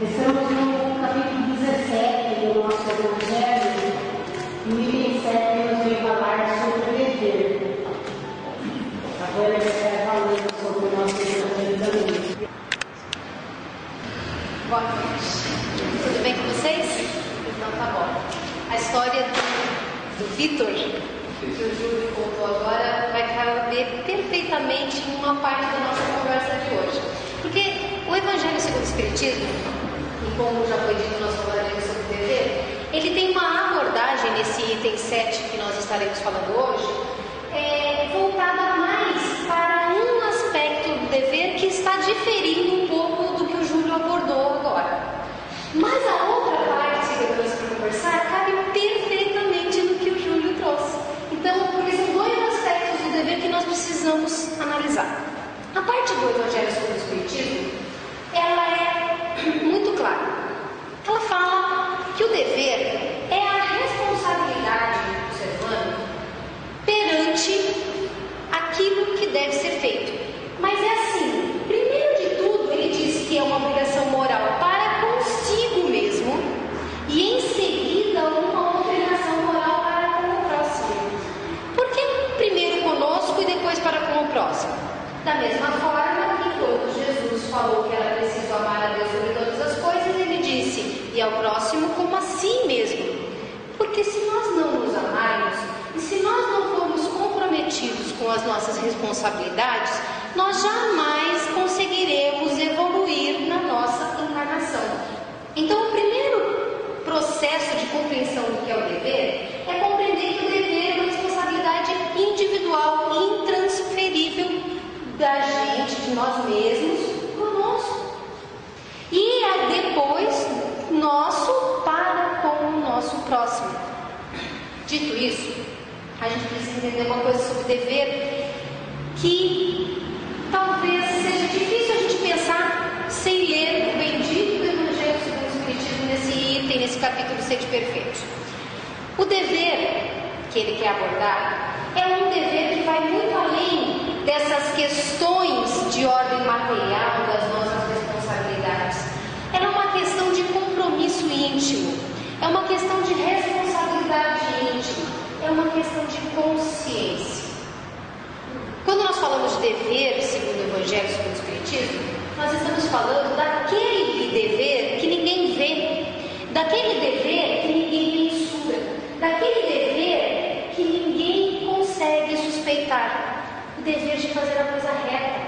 Estamos no capítulo 17 do nosso Evangelho, e o item 7 nos vem falar sobre o dever. Agora já está falando sobre o nosso Evangelho. Boa noite. Tudo bem com vocês? Então tá bom. A história do Vitor, que o Júlio contou agora, vai caber perfeitamente em uma parte da nossa conversa de hoje. Porque o Evangelho segundo o Espiritismo, e como já foi dito no nosso Evangelho sobre o dever, ele tem uma abordagem nesse item 7 que nós estaremos falando hoje, voltada mais para um aspecto do dever que está diferindo um pouco do que o Júlio abordou agora. Mas a outra parte que eu trouxe para conversar cabe perfeitamente no que o Júlio trouxe. Então, porque são dois aspectos do dever que nós precisamos analisar. A parte do Evangelho segundo o Espiritismo, ela é muito clara. Ela fala que o dever é a responsabilidade do ser humano perante aquilo que deve ser feito. Mas é assim, primeiro de tudo, ele diz que é uma obrigação moral para consigo mesmo, e em seguida uma obrigação moral para com o próximo. Por que primeiro conosco e depois para com o próximo? Da mesma forma que quando Jesus falou que era preciso amar a Deus sobre todas as coisas, ele disse, e ao próximo como a si mesmo. Porque se nós não nos amarmos, e se nós não formos comprometidos com as nossas responsabilidades, nós jamais conseguiremos evoluir na nossa encarnação. Então, o primeiro processo de compreensão do que é o dever é compreender que o dever é uma responsabilidade individual e intransferível da gente, de nós mesmos, conosco. E depois, nosso para com o nosso próximo. Dito isso, a gente precisa entender uma coisa sobre dever que talvez seja difícil a gente pensar sem ler o bendito Evangelho segundo o Espiritismo nesse item, nesse capítulo 7 perfeito. O dever que ele quer abordar é um dever que vai muito além dessas questões de ordem material das nossas responsabilidades. Ela é uma questão de compromisso íntimo, é uma questão de responsabilidade íntima, é uma questão de consciência. Quando nós falamos de dever, segundo o Evangelho segundo o Espiritismo, nós estamos falando daquele dever que ninguém vê, daquele dever que ninguém mensura, daquele dever que ninguém consegue suspeitar. O dever de fazer a coisa reta,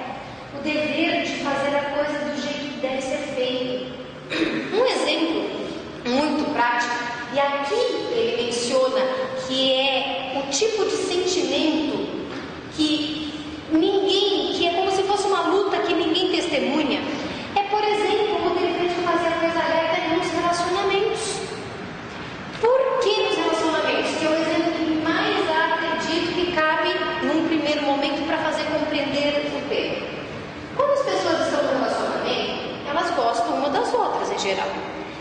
o dever de fazer a coisa do jeito que deve ser feito. Um exemplo muito prático, e aqui ele menciona que é o tipo de sentimento que é como se fosse uma luta que ninguém testemunha, é, por exemplo, o dever de fazer a coisa reta nos relacionamentos. Por que nos relacionamentos? Que é o exemplo que mais acredito que cabe num primeiro momento para fazer compreender o tema. Quando as pessoas estão no relacionamento, elas gostam uma das outras em geral.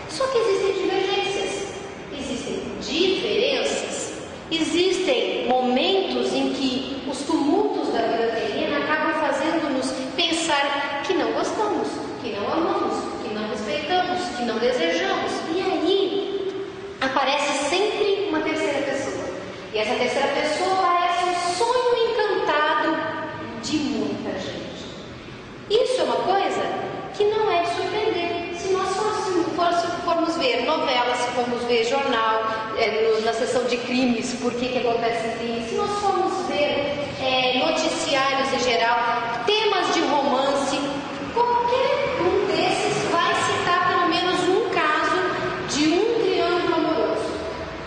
Só que existem divergências, existem diferenças, existem momentos em que os tumultos da vida terrena acabam fazendo-nos pensar que não gostamos, que não amamos, que não respeitamos, que não desejamos. E aí aparece sempre uma terceira pessoa. E essa terceira pessoa parece um sonho encantado de muita gente. Isso é uma coisa que não é de surpreender. Se nós formos ver novelas, se formos ver jornal, na seção de crimes, por que acontece crimes, se nós formos ver noticiários em geral, temas de romance, qualquer um desses vai citar pelo menos um caso de um triângulo amoroso.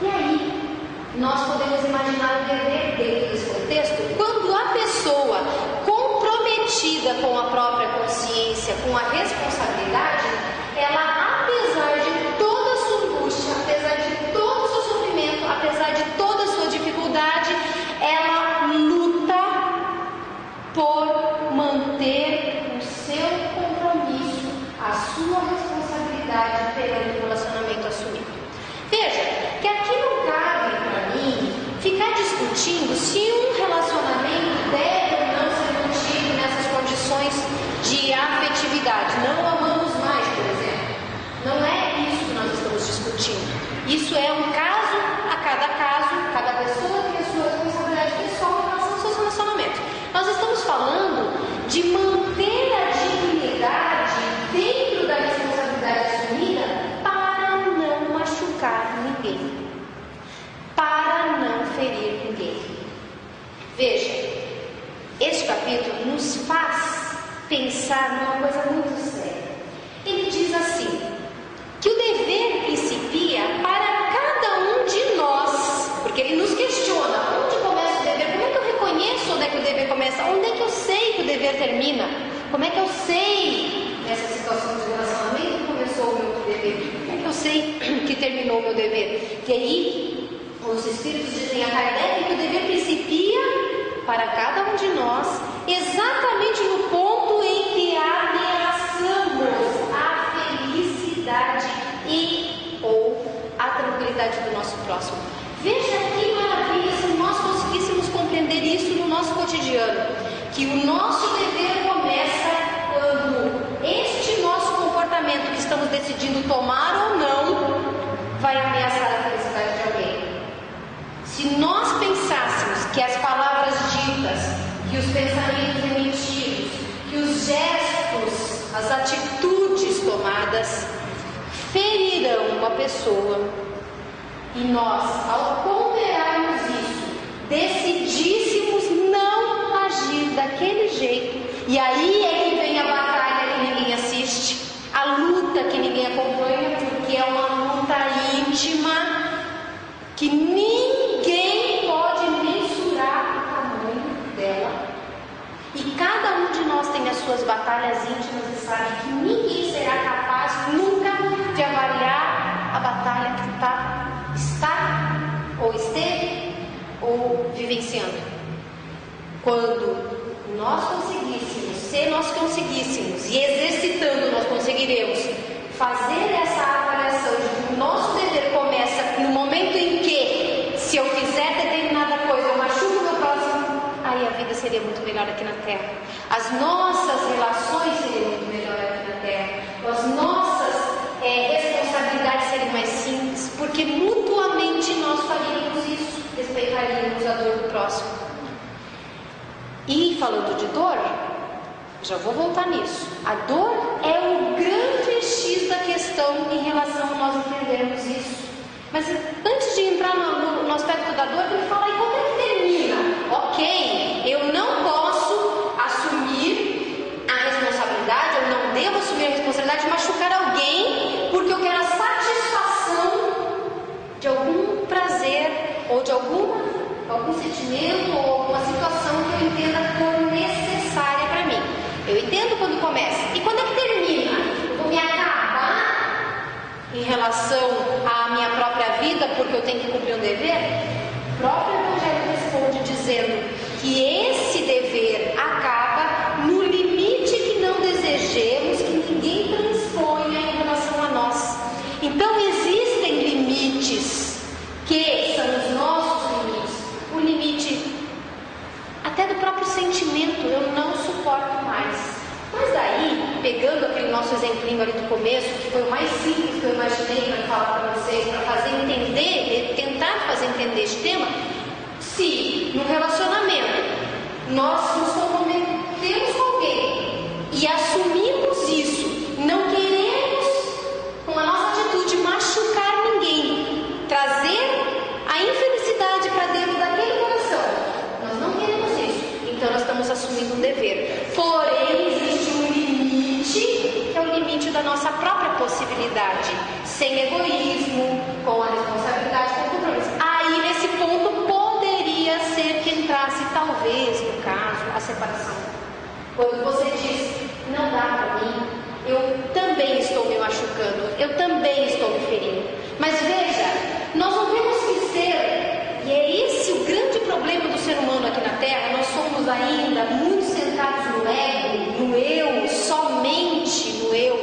E aí, nós podemos imaginar o dever dentro desse contexto, quando a pessoa comprometida com a própria consciência, com a responsabilidade, ela, apesar de toda a sua angústia, apesar de todo o seu sofrimento, apesar de toda a sua dificuldade, ela luta por manter o seu compromisso, a sua responsabilidade perante o relacionamento assumido. Veja, que aqui não cabe para mim ficar discutindo se um relacionamento deve ou não ser mantido nessas condições de afetividade. Não amamos mais, por exemplo. terminou o meu dever. E aí, os Espíritos dizem a Kardec que o dever principia para cada um de nós exatamente no ponto em que ameaçamos a felicidade e ou a tranquilidade do nosso próximo. Veja que maravilha se nós conseguíssemos compreender isso no nosso cotidiano, que o nosso dever começa quando este nosso comportamento que estamos decidindo tomar ou não vai ameaçar a felicidade de alguém. Se nós pensássemos que as palavras ditas, que os pensamentos emitidos, que os gestos, as atitudes tomadas ferirão uma pessoa, e nós, ao ponderarmos isso, decidíssemos não agir daquele jeito, e aí é que vem a batalha que ninguém assiste, a luta que ninguém acompanha, porque é uma luta íntima que ninguém pode mensurar o tamanho dela. E cada um de nós tem as suas batalhas íntimas e sabe que ninguém será capaz nunca de avaliar a batalha que está ou esteve ou vivenciando. Quando nós conseguíssemos, se nós conseguíssemos e exercitando nós conseguiremos fazer essa avaliação de que o nosso dever começa no momento em que, se eu fizer determinada coisa, eu machuco o meu próximo, aí a vida seria muito melhor aqui na Terra. As nossas relações seriam muito melhor aqui na Terra. As nossas responsabilidades seriam mais simples, porque mutuamente nós faríamos isso, respeitaríamos a dor do próximo. E falando de dor, já vou voltar nisso. A dor é o grande X da questão em relação a nós entendermos isso. Mas antes de entrar no aspecto da dor, eu falo, e como é que termina? Ok, eu não posso assumir a responsabilidade, eu não devo assumir a responsabilidade de machucar alguém, porque eu quero a satisfação de algum prazer, ou de algum sentimento, ou alguma situação que eu entenda como necessária para mim. Eu entendo quando começa. E quando é que termina? Eu vou me acabar em relação à minha própria vida, porque eu tenho que cumprir um dever? O próprio Evangelho responde dizendo que esse dever acaba no limite que não desejemos que ninguém transponha em relação a nós. Então existem limites que são os nossos limites. O limite até do próprio sentimento, eu não suporto mais. Mas daí, pegando aquele nosso exemplinho ali do começo, que foi o mais simples que eu imaginei para falar para vocês, para fazer entender, tentar fazer entender este tema, se no relacionamento nós nos comprometemos com alguém e assumimos isso, não queremos com a nossa atitude machucar ninguém, trazer a infelicidade para dentro daquele coração, nós não queremos isso, então nós estamos assumindo um dever. Porém, existe um limite, que é o limite da nossa própria possibilidade, sem egoísmo, com a responsabilidade, com o compromisso. Aí, nesse ponto, poderia ser que entrasse, talvez, no caso, a separação. Quando você diz, não dá para mim, eu também estou me machucando, eu também estou me ferindo. Mas veja, nós não temos que ser, e é esse o grande problema do ser humano aqui na Terra, nós somos ainda muito centrados no ego, no eu, somente no eu.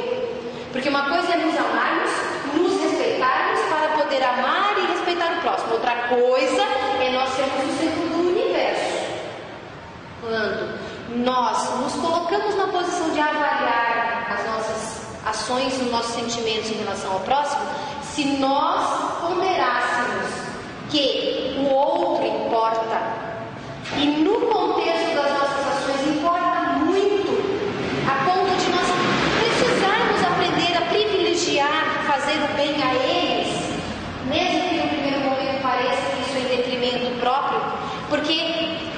Porque uma coisa é nos amarmos, nos respeitarmos para poder amar e respeitar o próximo. Outra coisa é nós sermos o centro do universo. Quando nós nos colocamos na posição de avaliar as nossas ações e os nossos sentimentos em relação ao próximo, se nós ponderássemos que o outro importa, e no contexto das nossas ações importa muito, a ponto de nós precisarmos aprender a privilegiar, fazer o bem a eles, mesmo que no primeiro momento pareça que isso é em detrimento próprio, porque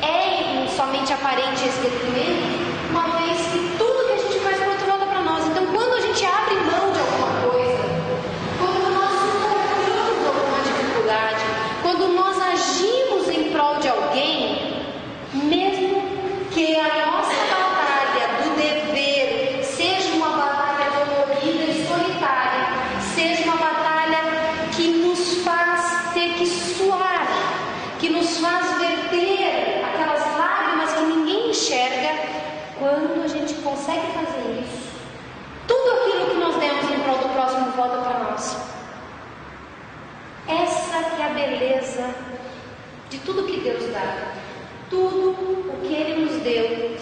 é somente aparente esse detrimento, uma vez que tudo que a gente faz por outro volta para nós. Então, quando a gente abre mão de alguma coisa, quando nós suportamos alguma dificuldade, quando nós agimos em prol de alguém, mesmo que Deus dá. Tudo o que Ele nos deu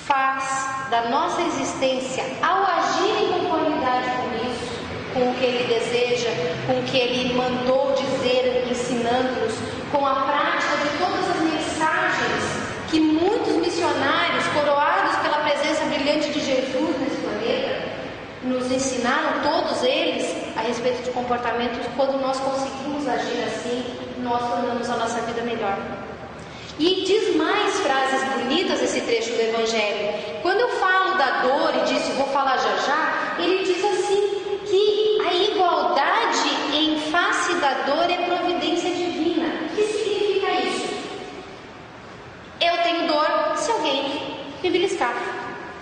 faz da nossa existência, ao agir em conformidade com isso, com o que Ele deseja, com o que Ele mandou dizer, ensinando-nos, com a prática de todas as mensagens que muitos missionários, coroados pela presença brilhante de Jesus nesse planeta, nos ensinaram, todos eles, a respeito de comportamentos. Quando nós conseguimos agir assim, nós tornamos a nossa vida melhor. E diz mais frases bonitas esse trecho do Evangelho. Quando eu falo da dor, e disso vou falar já já, ele diz assim, que a igualdade em face da dor é providência divina. O que significa isso? Eu tenho dor se alguém me beliscar.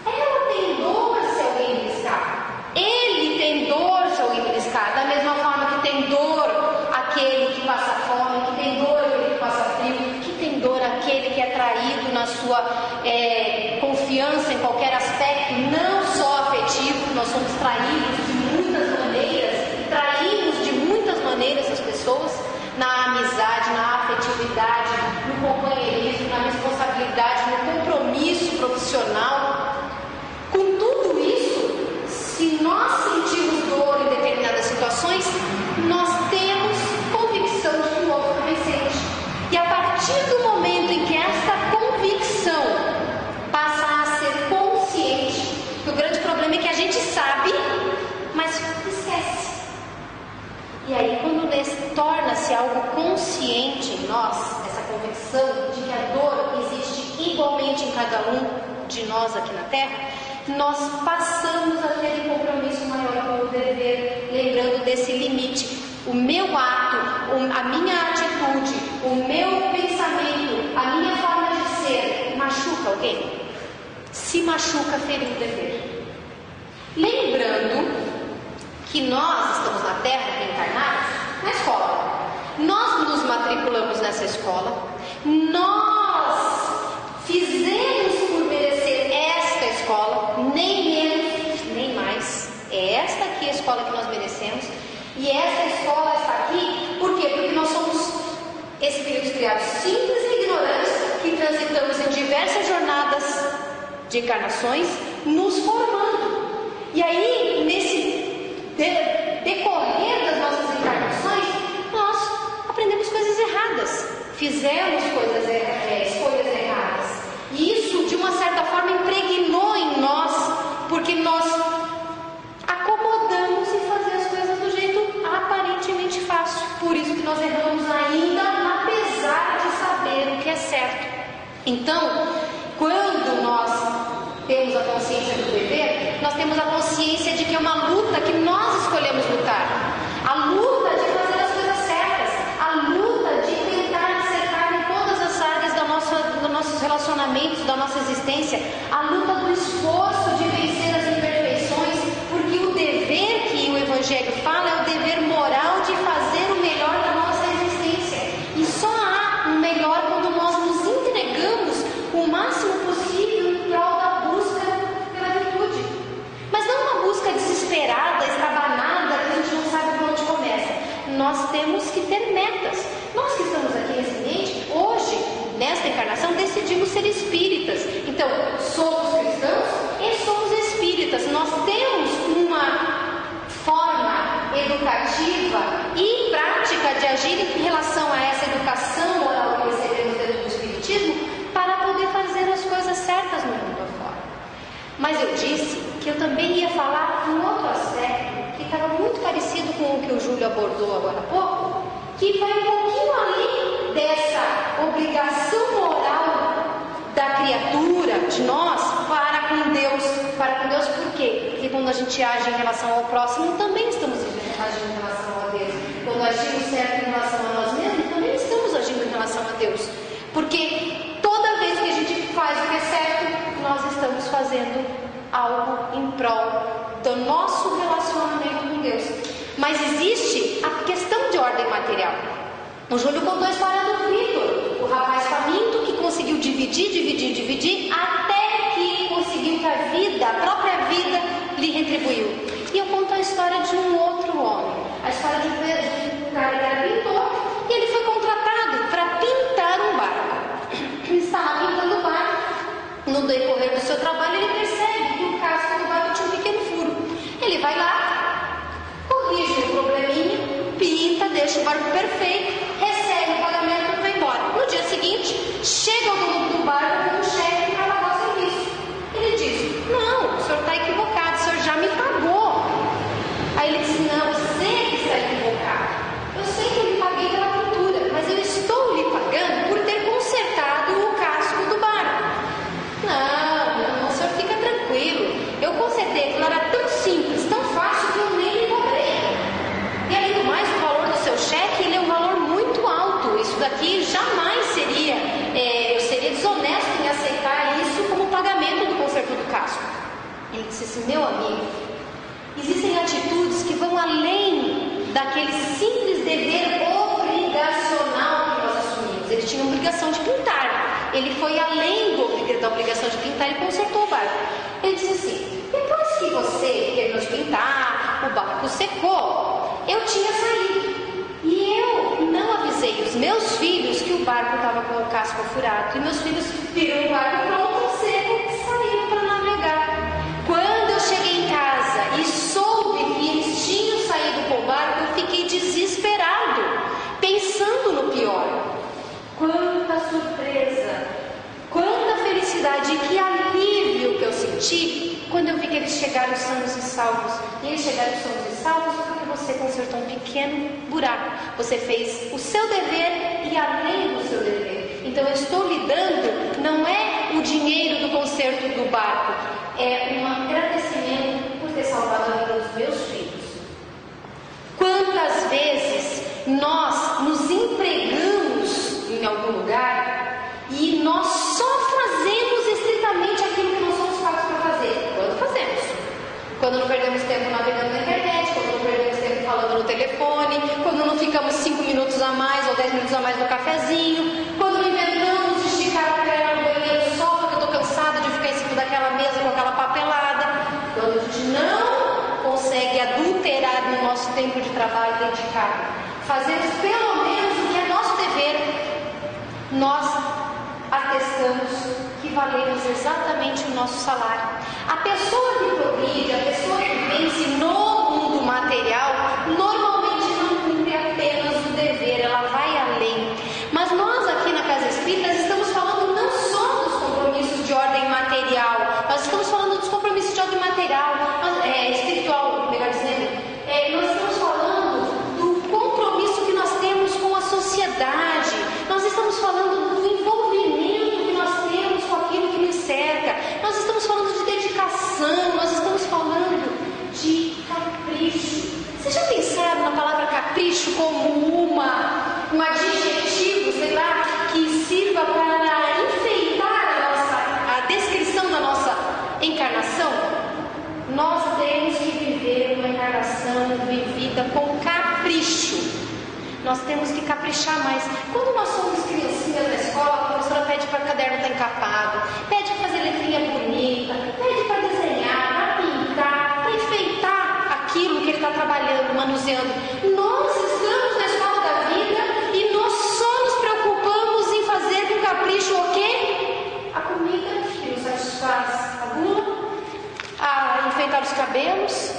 Ela tem dor se alguém me beliscar. Ele tem dor se alguém me beliscar. Da mesma forma que tem dor aquele que passa fome, que tem dor aquele que passa frio, que tem dor aquele que é traído na sua confiança em qualquer aspecto, não só afetivo. Nós somos traídos de muitas maneiras, traímos de muitas maneiras as pessoas, na amizade, na afetividade, no companheirismo, na responsabilidade, no compromisso profissional. Com tudo isso, se nós sentimos dor em determinadas situações, nós temos convicção de que o outro é vencente. E a partir do momento em que esta convicção passa a ser consciente, o grande problema é que a gente sabe, mas esquece. E aí, quando torna-se algo consciente em nós, essa convicção de que a dor existe igualmente em cada um de nós aqui na Terra, nós passamos a ter um compromisso maior com o dever, lembrando desse limite. O meu ato, a minha atitude, o meu pensamento, a minha forma de ser, machuca alguém? Se machuca, feriu o dever. Lembrando que nós estamos na Terra, reencarnados, na escola. Nós nos matriculamos nessa escola. Nós fizemos por merecer esta escola, nem menos, nem mais. É esta aqui a escola que nós merecemos. E essa escola está aqui, por quê? Porque nós somos espíritos criados simples e ignorantes, que transitamos em diversas jornadas de encarnações, nos formando. E aí, nesse decorrer das nossas encarnações, nós aprendemos coisas erradas, fizemos escolhas erradas. E isso, de uma certa forma, impregnou em nós, porque nós acomodamos em fazer as coisas do jeito aparentemente fácil. Por isso que nós erramos ainda, apesar de saber o que é certo. Então, quando nós temos a consciência do dever, nós temos a consciência de que é uma luta que nós escolhemos lutar. A luta de fazer as coisas certas, a luta de tentar acertar em todas as áreas dos nossos relacionamentos, da nossa existência, a luta do esforço de vencer as imperfeições, porque o dever que o Evangelho fala é o dever moral de fazer o melhor da nossa existência. E só há um melhor quando nós nos entregamos o máximo possível em prol da busca pela virtude. Mas não uma busca desesperada, estabanada, que a gente não sabe por onde começa. Nós temos que ter metas. Nós que estamos aqui nesse ambiente, hoje, nesta encarnação, decidimos ser espíritas. Então, somos cristãos e somos espíritas. Nós temos uma forma educativa e prática de agir em relação a essa educação moral que recebemos dentro do Espiritismo, para poder fazer as coisas certas no mundo afora. Mas eu disse que eu também ia falar de um outro aspecto que estava muito parecido com o que o Júlio abordou agora há pouco, que vai um pouquinho além dessa obrigação moral da criatura, de nós, para com Deus. Para com Deus por quê? Porque quando a gente age em relação ao próximo, também estamos agindo em relação a Deus. Quando agimos certo em relação a nós mesmos, também estamos agindo em relação a Deus. Porque toda vez que a gente faz o que é certo, nós estamos fazendo algo em prol do nosso relacionamento com Deus. Mas existe a questão de ordem material. O Júlio contou a história do Vitor, o rapaz faminto que conseguiu dividir, até que conseguiu que a vida, a própria vida, lhe retribuiu. E eu conto a história de um outro homem, a história de um cara que era pintor, e ele foi contratado para pintar seu trabalho, ele percebe que o casco do barco tinha um pequeno furo. Ele vai lá, corrige o probleminha, pinta, deixa o barco perfeito, recebe o pagamento e vai embora. No dia seguinte, chega o dono do barco com o cheque para pagar o serviço. Ele diz: não, o senhor está equivocado, o senhor já me pagou. Aí ele diz: não, você que está equivocado. Eu sei que eu lhe paguei pela pintura, mas eu estou lhe pagando por ter consertado o casco do barco. Não, o senhor fica tranquilo. Eu consertei, aquilo era tão simples, tão fácil que eu nem lhe cobrei. E além do mais, o valor do seu cheque, ele é um valor muito alto. Isso daqui jamais seria, eu seria desonesto em aceitar isso como pagamento do conserto do casco. Ele disse assim: meu amigo, existem atitudes que vão além daquele simples dever obrigacional que nós assumimos. Ele tinha a obrigação de pintar. Ele foi além da obrigação de pintar e consertou o barco. Ele disse assim: depois que você terminou de pintar, o barco secou, eu tinha saído. E eu não avisei os meus filhos que o barco estava com o casco furado. E meus filhos viram o barco pronto, seco, e saíram para navegar. Quando eu cheguei em casa e soube que eles tinham saído com o barco, eu fiquei desesperado, pensando no pior. Quanta surpresa, quanta felicidade e que alívio que eu senti quando eu vi que eles chegaram sanos e salvos. E eles chegaram sanos e salvos porque você consertou um pequeno buraco. Você fez o seu dever e além do seu dever. Então eu estou lhe dando, não é o dinheiro do conserto do barco, é um agradecimento por ter salvado a vida dos meus filhos. Quantas vezes nós nos empregamos em algum lugar e nós só fazemos estritamente aquilo que nós somos pagos para fazer? Quando fazemos? Quando não perdemos tempo navegando na internet, quando não perdemos tempo falando no telefone, quando não ficamos 5 minutos a mais ou 10 minutos a mais no cafezinho, quando não inventamos de esticar a perna no banheiro só porque eu estou cansada de ficar em cima daquela mesa com aquela papelada. Quando a gente não consegue adulterar no nosso tempo de trabalho dedicado, fazemos pelo menos o que é nosso dever, nós atestamos que valemos exatamente o nosso salário. A pessoa que progride, a pessoa que vence no mundo material, normalmente não cumpre apenas o dever, ela vai além. Mas nós aqui na Casa Espírita estamos falando não só dos compromissos de ordem material, nós estamos falando dos compromissos de ordem material, espiritual, melhor dizendo. Nós estamos falando do compromisso que nós temos com a sociedade, nós estamos falando do envolvimento que nós temos com aquilo que nos cerca, nós estamos falando de dedicação, nós estamos falando de capricho. Vocês já pensaram na palavra capricho como um adjetivo, sei lá, que sirva para enfeitar a descrição da nossa encarnação? Nós temos que viver uma encarnação vivida com capricho. Nós temos que caprichar mais. Quando nós somos criancinhas na escola, a professora pede para o caderno estar encapado, pede para fazer letrinha bonita, pede para desenhar, para pintar, para enfeitar aquilo que ele está trabalhando, manuseando. Nós estamos na escola da vida e nós só nos preocupamos em fazer com capricho o quê? A comida que nos satisfaz a gula, a enfeitar os cabelos,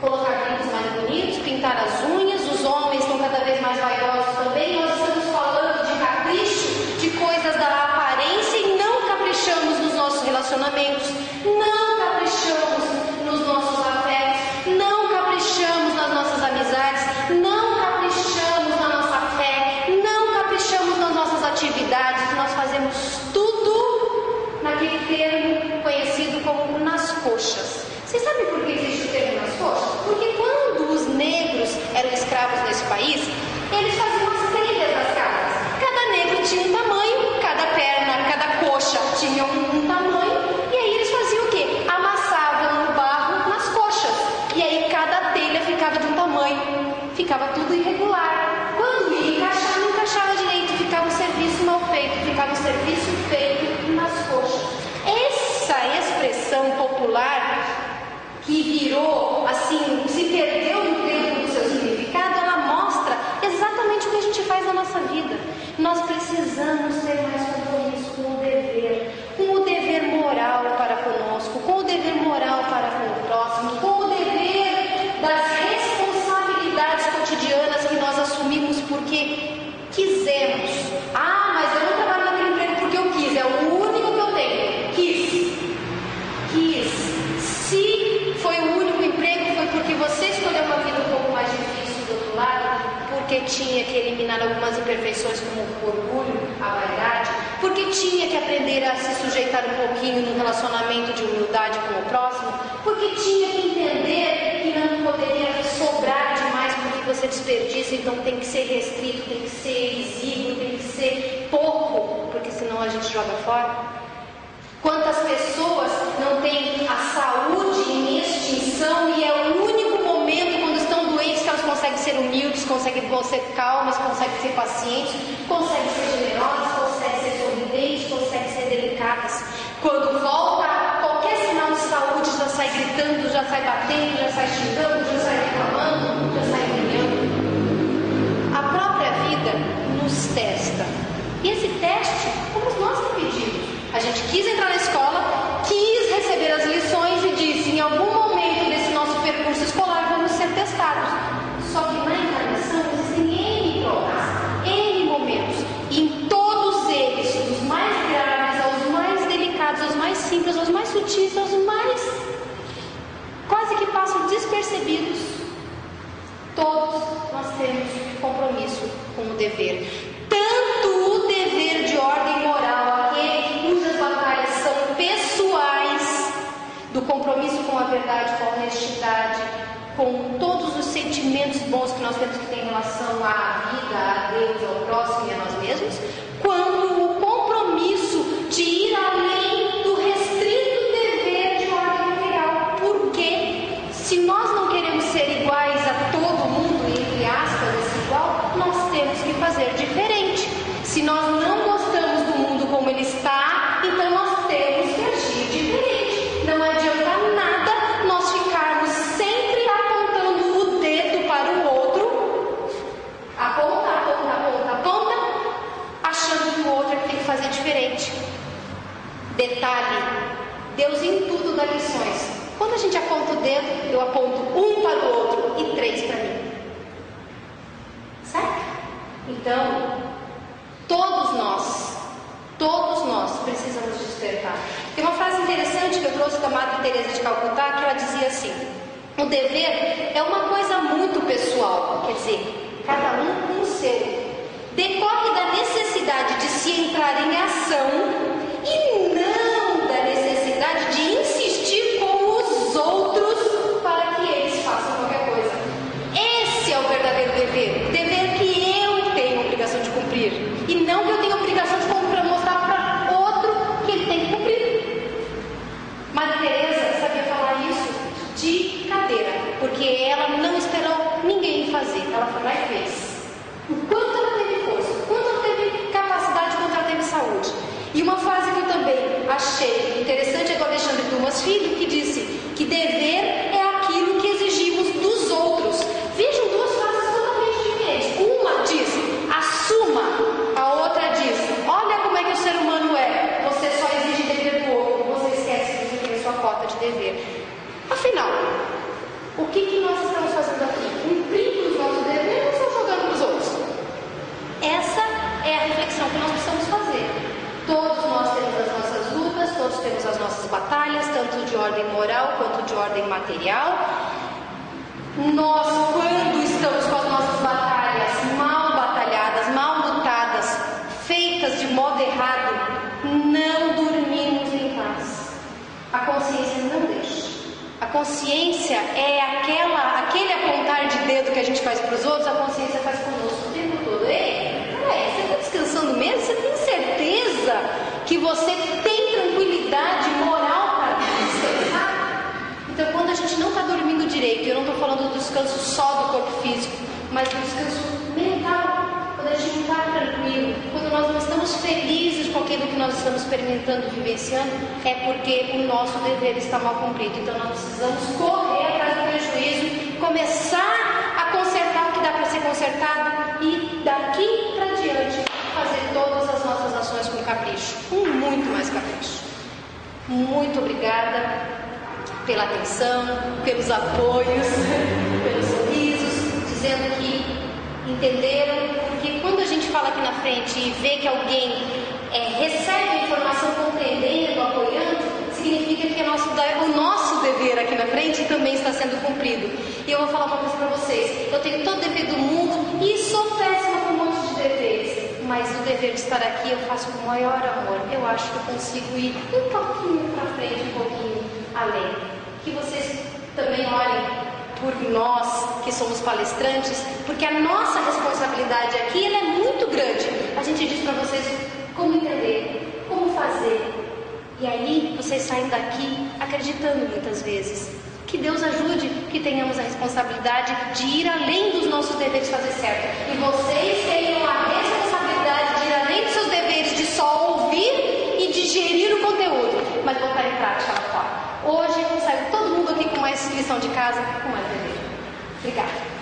colocar brincos mais bonitos, pintar as unhas. Os homens estão cada vez mais vaidosos também. Nós estamos falando de capricho, de coisas da aparência e não caprichamos nos nossos relacionamentos, não caprichamos nos nossos afetos, não caprichamos nas nossas amizades, não caprichamos na nossa fé, não caprichamos nas nossas atividades. Nós fazemos tudo naquele termo conhecido como nas coxas. Vocês sabem por que existe o termo nas coxas? Porque quando os negros eram escravos nesse país, eles faziam as trilhas das casas. Cada negro tinha um tamanho, cada perna, cada coxa tinha um tamanho, e aí eles faziam o quê? Amassavam o barro nas coxas, e aí cada telha ficava de um tamanho, ficava tudo irregular. Quando ia encaixar, não encaixava direito, ficava um serviço mal feito, ficava um serviço feito nas coxas. Essa expressão popular que virou, assim, se perdeu no tempo do seu significado, ela mostra exatamente o que a gente faz na nossa vida. Nós precisamos ter mais compromisso com o dever moral para poder tinha que eliminar algumas imperfeições como o orgulho, a vaidade, porque tinha que aprender a se sujeitar um pouquinho no relacionamento de humildade com o próximo, porque tinha que entender que não poderia sobrar demais porque você desperdiça, então tem que ser restrito, tem que ser exíguo, tem que ser pouco, porque senão a gente joga fora. Quantas pessoas não têm a saúde em extinção e é o único momento quando estão doentes que elas conseguem ser humildes, conseguem ser calmas, conseguem ser pacientes, conseguem ser generosas, conseguem ser sorridentes, conseguem ser delicadas. Quando volta qualquer sinal de saúde, já sai gritando, já sai batendo, já sai xingando, já sai reclamando, já sai brilhando. A própria vida nos testa. E esse teste, fomos nós que pedimos. A gente quis entrar na escola, quis receber as lições e disse, em algum momento desse nosso percurso escolar vamos ser testados. Só que na encarnação existem N provas, N momentos. E em todos eles, dos mais graves aos mais delicados, aos mais simples, aos mais sutis, aos mais quase que passam despercebidos, todos nós temos compromisso com o dever. Tanto o dever de ordem moral, aquele cujas batalhas são pessoais, do compromisso com a verdade, com a honestidade, com todos os sentimentos bons que nós temos que ter em relação à vida, a Deus, ao próximo e a nós mesmos, quanto o compromisso de ir além do restrito dever de ordem material. Porque se nós não queremos ser iguais a todo mundo, entre aspas, igual, nós temos que fazer diferente. Se nós não gostamos do mundo como ele está, então nós temos que agir diferente. Não adianta nada nós ficarmos sempre apontando o dedo para o outro, aponta, achando que o outro é que tem que fazer diferente. Detalhe, Deus em tudo dá lições. Quando a gente aponta o dedo, eu aponto um para o outro e 3 para mim. Certo? Então, todos nós precisamos despertar. Tem uma frase interessante que eu trouxe da Madre Teresa de Calcutá, que ela dizia assim: o dever é uma coisa muito pessoal, quer dizer, cada um com o seu. Decorre da necessidade de se entrar em ação e não da necessidade de insistir com os outros para que eles façam qualquer coisa. Esse é o verdadeiro dever. Dever que eu tenho obrigação de cumprir e não que eu tenho obrigação de cumprir para mostrar para outro que ele tem que cumprir. Madre Teresa sabia falar isso de cadeira, porque ela não esperou ninguém fazer, ela foi lá e fez. O quanto ela teve força, o quanto ela teve capacidade, o quanto ela teve saúde. E uma frase que eu também achei interessante é do Alexandre Dumas Filho, que disse que dever é aquilo que exigimos dos outros. Vejam duas frases totalmente diferentes. Uma diz, assuma. A outra diz, olha como é que o ser humano é. Você só exige dever do outro, você esquece de ter a sua cota de dever. Afinal, o que nós estamos fazendo aqui? Cumprindo os nossos deveres ou jogando para os outros? Essa é a reflexão que nós precisamos fazer. Todos nós temos as nossas lutas, todos temos as nossas batalhas, tanto de ordem moral quanto de ordem material. Nós, quando estamos com as nossas batalhas mal batalhadas, mal lutadas, feitas de modo errado, não dormimos em paz. A consciência não deixa. A consciência é aquele apontar de dedo que a gente faz para os outros, a consciência faz conosco o tempo todo. Ei, peraí, você está descansando mesmo? Você tem certeza que você tem tranquilidade moral para descansar? Então, quando a gente não está dormindo direito, eu não estou falando do descanso só do corpo físico, mas do descanso mental, quando a gente não está tranquilo, quando nós não estamos felizes com aquilo que nós estamos experimentando, vivenciando, é porque o nosso dever está mal cumprido. Então nós precisamos correr atrás do prejuízo, começar a consertar o que dá para ser consertado e daqui para diante fazer todas as nossas ações com capricho, com muito mais capricho. Muito obrigada pela atenção, pelos apoios, pelos sorrisos, dizendo que entenderam, porque quando a gente fala aqui na frente e vê que alguém recebe a informação compreendendo, apoiando, significa que o nosso dever aqui na frente também está sendo cumprido. E eu vou falar uma coisa para vocês: eu tenho todo o dever do mundo E sou péssima com um monte de deveres. Mas o dever de estar aqui eu faço com o maior amor. Eu acho que eu consigo ir um pouquinho para frente, um pouquinho além. Que vocês também olhem por nós que somos palestrantes, porque a nossa responsabilidade aqui ela é muito grande. A gente diz para vocês como entender, como fazer. E aí vocês saem daqui acreditando muitas vezes. Que Deus ajude que tenhamos a responsabilidade de ir além dos nossos deveres fazer certo. E vocês tenham a responsabilidade de ir além dos seus deveres de só ouvir e digerir o conteúdo, mas botar em prática lá fora. Hoje saiu todo mundo aqui com mais lição de casa, com mais dever. Obrigada.